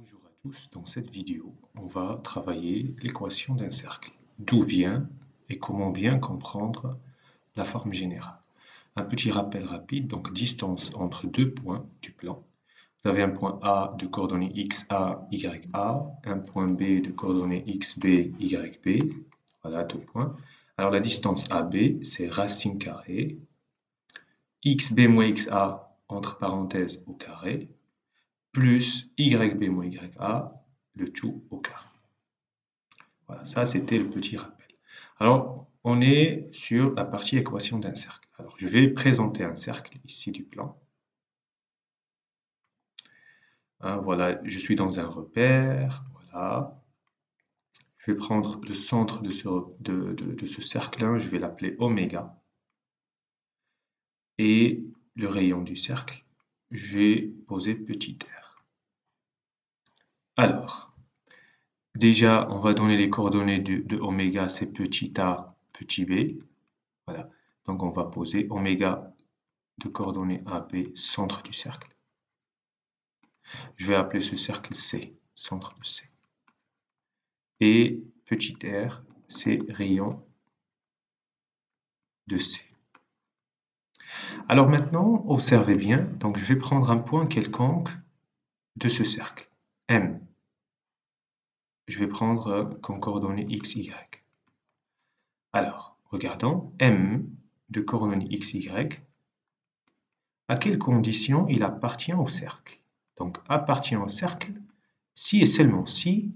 Bonjour à tous, dans cette vidéo, on va travailler l'équation d'un cercle. D'où vient et comment bien comprendre la forme générale. Un petit rappel rapide, donc distance entre deux points du plan. Vous avez un point A de coordonnées XA, YA, un point B de coordonnées XB, YB. Voilà, deux points. Alors la distance AB, c'est racine carrée. XB moins XA, entre parenthèses, au carré, plus YB moins YA, le tout au carré. Voilà, ça c'était le petit rappel. Alors, on est sur la partie équation d'un cercle. Alors, je vais présenter un cercle ici du plan. Hein, voilà, je suis dans un repère. Voilà. Je vais prendre le centre de ce cercle-là, je vais l'appeler oméga. Et le rayon du cercle, je vais poser petit r. Alors, déjà, on va donner les coordonnées de oméga, c'est petit a, petit b. Voilà. Donc, on va poser oméga de coordonnées AB, centre du cercle. Je vais appeler ce cercle C, centre de C. Et petit r, c'est rayon de C. Alors maintenant, observez bien, donc je vais prendre un point quelconque de ce cercle, M. Je vais prendre comme coordonnées x, y. Alors, regardons, M de coordonnées x, y, à quelles conditions il appartient au cercle? Donc, appartient au cercle si et seulement si,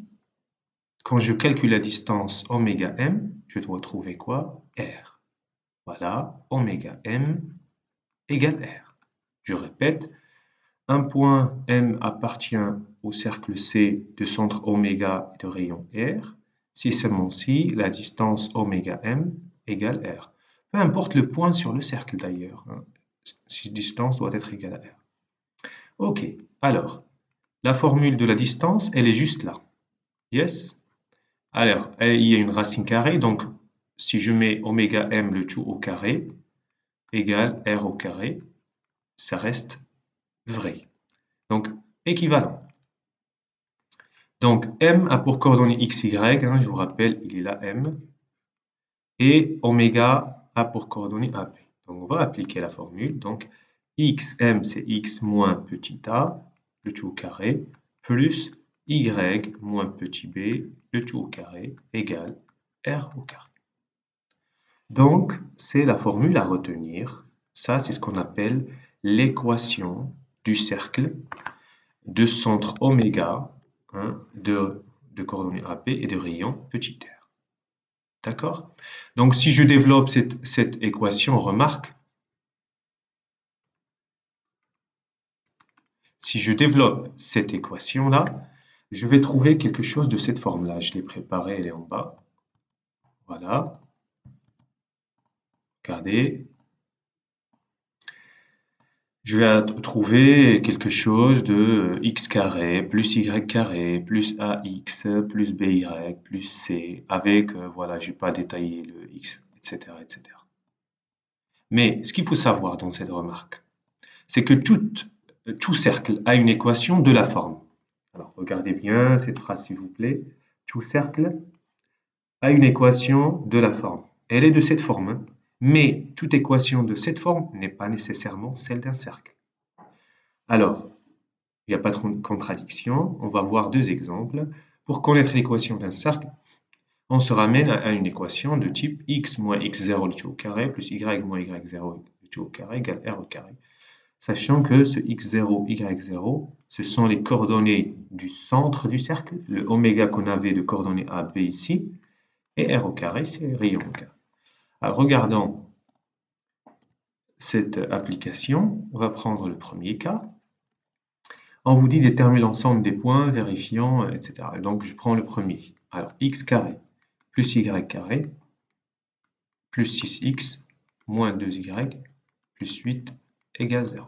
quand je calcule la distance oméga m, je dois trouver quoi? R. Voilà, oméga m égale R. Je répète, un point M appartient au cercle C de centre oméga et de rayon R, si seulement si la distance oméga m égale R. Peu importe le point sur le cercle d'ailleurs, hein, si distance doit être égale à R. Ok, alors, la formule de la distance, elle est juste là. Yes? Alors, il y a une racine carrée, donc si je mets oméga m le tout au carré, égale R au carré, ça reste vrai. Donc, équivalent. Donc, m a pour coordonnées x, y, hein, je vous rappelle, il est là m, et oméga a pour coordonnées AB. Donc, on va appliquer la formule. Donc, xm, c'est x moins petit a, le tout au carré, plus y moins petit b, le tout au carré, égale R au carré. Donc, c'est la formule à retenir. Ça, c'est ce qu'on appelle l'équation du cercle de centre oméga, hein, de coordonnées AB et de rayon petit r. D'accord? Donc, si je développe cette équation, remarque, si je développe cette équation-là, je vais trouver quelque chose de cette forme-là. Je l'ai préparée, elle est en bas. Voilà. Regardez. Je vais trouver quelque chose de x carré plus y carré plus ax plus by plus c avec, voilà, je ne vais pas détailler le x, etc., etc. Mais ce qu'il faut savoir dans cette remarque, c'est que tout cercle a une équation de la forme. Alors, regardez bien cette phrase, s'il vous plaît. Tout cercle a une équation de la forme. Elle est de cette forme, hein, mais toute équation de cette forme n'est pas nécessairement celle d'un cercle. Alors, il n'y a pas de contradiction. On va voir deux exemples. Pour connaître l'équation d'un cercle, on se ramène à une équation de type x moins x0 le tout au carré plus y moins y0 le tout au carré égale r au carré. Sachant que ce x0, y0, ce sont les coordonnées du centre du cercle, le oméga qu'on avait de coordonnées A, B ici, et r au carré, c'est rayon au carré. Alors, regardons cette application. On va prendre le premier cas. On vous dit déterminer l'ensemble des points, vérifiant, etc. Donc, je prends le premier. Alors, x carré plus y carré plus 6x moins 2y plus 8 égale 0.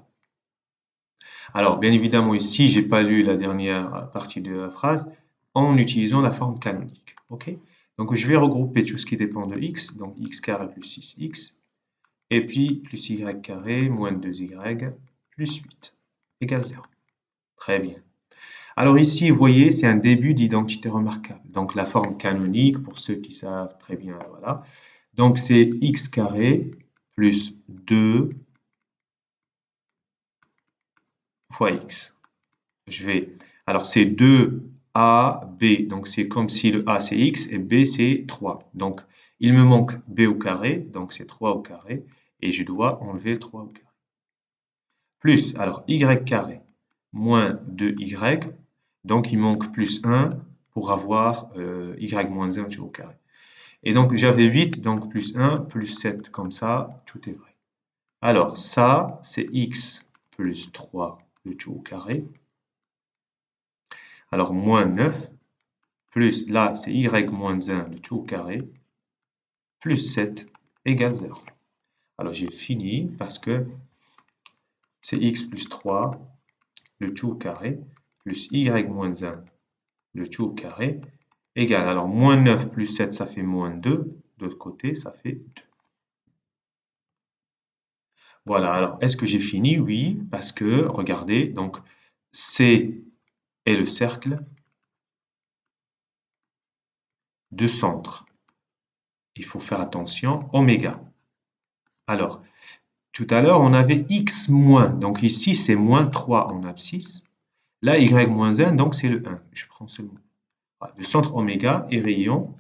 Alors, bien évidemment, ici, je n'ai pas lu la dernière partie de la phrase en utilisant la forme canonique. Okay? Donc, je vais regrouper tout ce qui dépend de x, donc x carré plus 6x, et puis plus y carré moins 2y plus 8 égale 0. Très bien. Alors ici, vous voyez, c'est un début d'identité remarquable. Donc la forme canonique, pour ceux qui savent très bien, voilà. Donc c'est x carré plus 2 fois x. Alors c'est 2ab, donc c'est comme si le a c'est x et b c'est 3. Donc il me manque b au carré, donc c'est 3 au carré, et je dois enlever le 3 au carré. Plus, alors y carré, moins 2y, donc il manque plus 1 pour avoir y moins 1 tout au carré. Et donc j'avais 8, donc plus 1, plus 7, comme ça, tout est vrai. Alors ça, c'est x plus 3, le tout au carré. Alors moins 9, plus là, c'est y moins 1, le tout au carré, plus 7 égale 0. Alors j'ai fini parce que c'est x plus 3, le tout au carré, plus y moins 1, le tout au carré, égale. Alors moins 9 plus 7, ça fait moins 2. De l'autre côté, ça fait 2. Voilà, alors est-ce que j'ai fini? Oui, parce que, regardez, donc C est le cercle de centre. Il faut faire attention, oméga. Alors, tout à l'heure, on avait x moins, donc ici c'est moins 3 en abscisse. Là, y moins 1, donc c'est le 1. Je prends seulement. Voilà, le centre oméga est rayon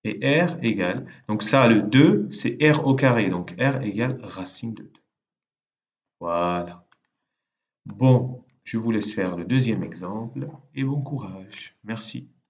et r égale. Donc ça, le 2, c'est r au carré, donc r égale racine de 2. Voilà. Bon, je vous laisse faire le deuxième exemple et bon courage. Merci.